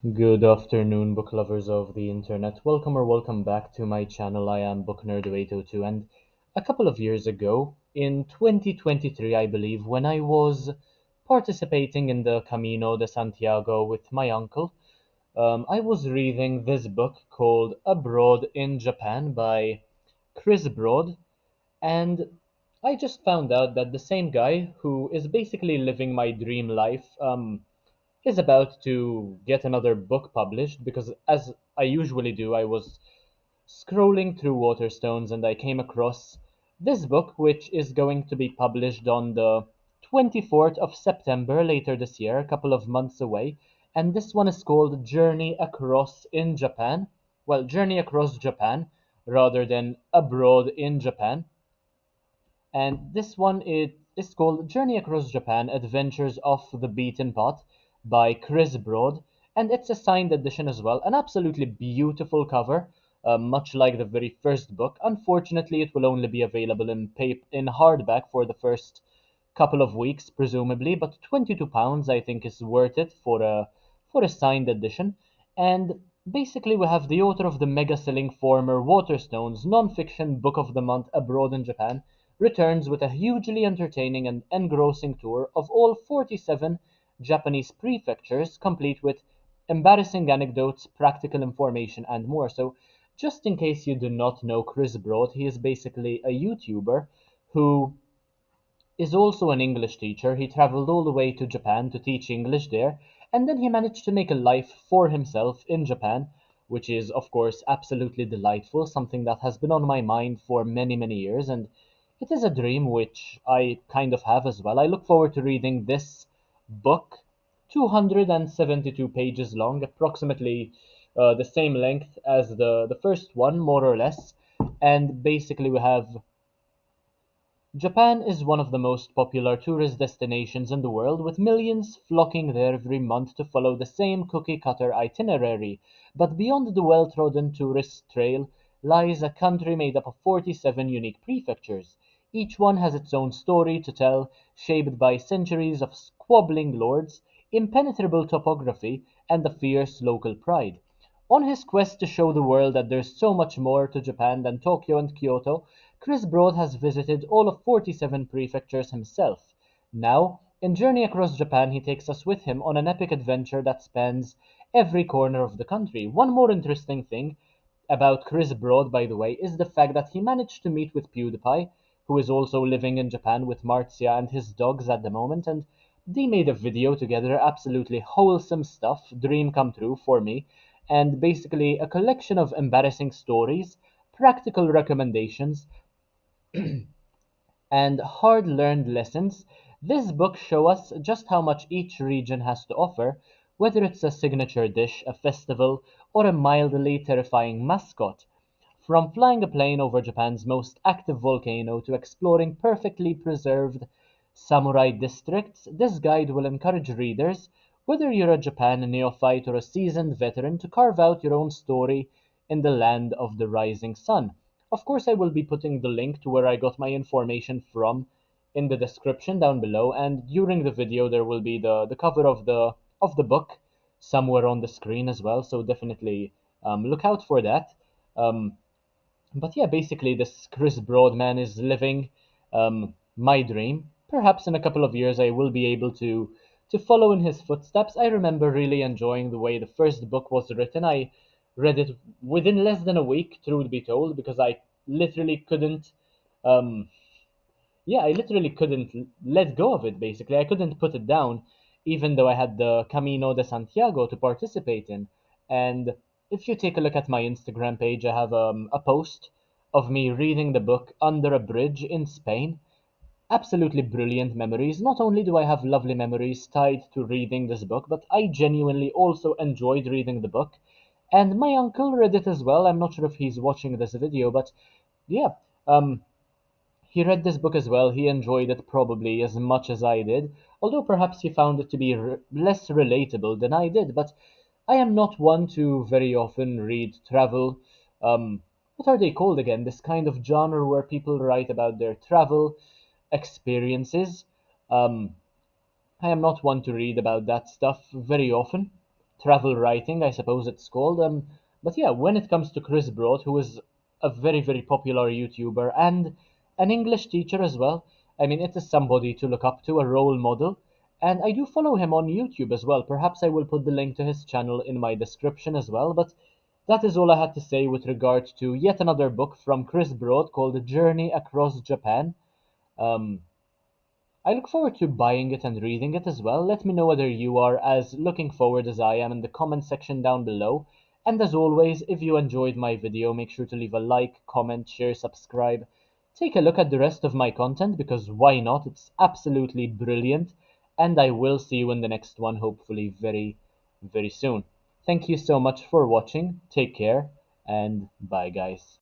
Good afternoon, book lovers of the internet. Welcome or welcome back to my channel. I am Book Nerd 802, and a couple of years ago, in 2023, I believe, when I was participating in the Camino de Santiago with my uncle, I was reading this book called Abroad in Japan by Chris Broad, and I just found out that the same guy who is basically living my dream life, is about to get another book published because, as I usually do, I was scrolling through Waterstones and I came across this book, which is going to be published on the 24th of September later this year, a couple of months away. And this one is called Journey Across in Japan. Well, Journey Across Japan rather than Abroad in Japan. And this one is called Journey Across Japan Adventures Off the Beaten Path by Chris Broad, and it's a signed edition as well. An absolutely beautiful cover, much like the very first book. Unfortunately, it will only be available in hardback for the first couple of weeks, presumably, but £22 I think is worth it for a signed edition. And basically, we have the author of the mega-selling former Waterstones non-fiction book of the month Abroad in Japan returns with a hugely entertaining and engrossing tour of all 47 Japanese prefectures, complete with embarrassing anecdotes, practical information, and more. So, just in case you do not know Chris Broad, he is basically a YouTuber who is also an English teacher. He traveled all the way to Japan to teach English there, and then he managed to make a life for himself in Japan, which is, of course, absolutely delightful, something that has been on my mind for many, many years, and it is a dream which I kind of have as well. I look forward to reading this book, 272 pages long, approximately the same length as the first one, more or less, and basically we have Japan is one of the most popular tourist destinations in the world, with millions flocking there every month to follow the same cookie-cutter itinerary. But beyond the well-trodden tourist trail lies a country made up of 47 unique prefectures. Each one has its own story to tell, shaped by centuries of squabbling lords, impenetrable topography, and a fierce local pride. On his quest to show the world that there's so much more to Japan than Tokyo and Kyoto, Chris Broad has visited all of 47 prefectures himself. Now, in Journey Across Japan, he takes us with him on an epic adventure that spans every corner of the country. One more interesting thing about Chris Broad, by the way, is the fact that he managed to meet with PewDiePie, who is also living in Japan with Marzia and his dogs at the moment, and they made a video together, absolutely wholesome stuff, dream come true for me, and basically a collection of embarrassing stories, practical recommendations, and hard-learned lessons. This book shows us just how much each region has to offer, whether it's a signature dish, a festival, or a mildly terrifying mascot. From flying a plane over Japan's most active volcano to exploring perfectly preserved samurai districts, this guide will encourage readers, whether you're a Japan neophyte or a seasoned veteran, to carve out your own story in the land of the rising sun. Of course, I will be putting the link to where I got my information from in the description down below, and during the video there will be the cover of the book somewhere on the screen as well. So definitely look out for that. Um, but yeah, basically, this Chris Broadman is living my dream. Perhaps in a couple of years, I will be able to follow in his footsteps. I remember really enjoying the way the first book was written. I read it within less than a week, truth be told, because I literally couldn't. Um, yeah, I literally couldn't let go of it. Basically, I couldn't put it down, even though I had the Camino de Santiago to participate in. And if you take a look at my Instagram page, I have a post of me reading the book under a bridge in Spain. Absolutely brilliant memories. Not only do I have lovely memories tied to reading this book, but I genuinely also enjoyed reading the book. And my uncle read it as well. I'm not sure if he's watching this video, but yeah, um, he read this book as well. He enjoyed it probably as much as I did, although perhaps he found it to be less relatable than I did. But I am not one to very often read travel. What are they called again? This kind of genre where people write about their travel experiences. Um, I am not one to read about that stuff very often. travel writing, I suppose it's called. But yeah, when it comes to Chris Broad, who is a very, very popular YouTuber and an English teacher as well, I mean, it is somebody to look up to, a role model. And I do follow him on YouTube as well. Perhaps I will put the link to his channel in my description as well. But that is all I had to say with regard to yet another book from Chris Broad called Journey Across Japan. Um, I look forward to buying it and reading it as well. Let me know whether you are as looking forward as I am in the comment section down below. And as always, if you enjoyed my video, make sure to leave a like, comment, share, subscribe. Take a look at the rest of my content because why not? It's absolutely brilliant. And I will see you in the next one, hopefully very, very soon. Thank you so much for watching. Take care and bye, guys.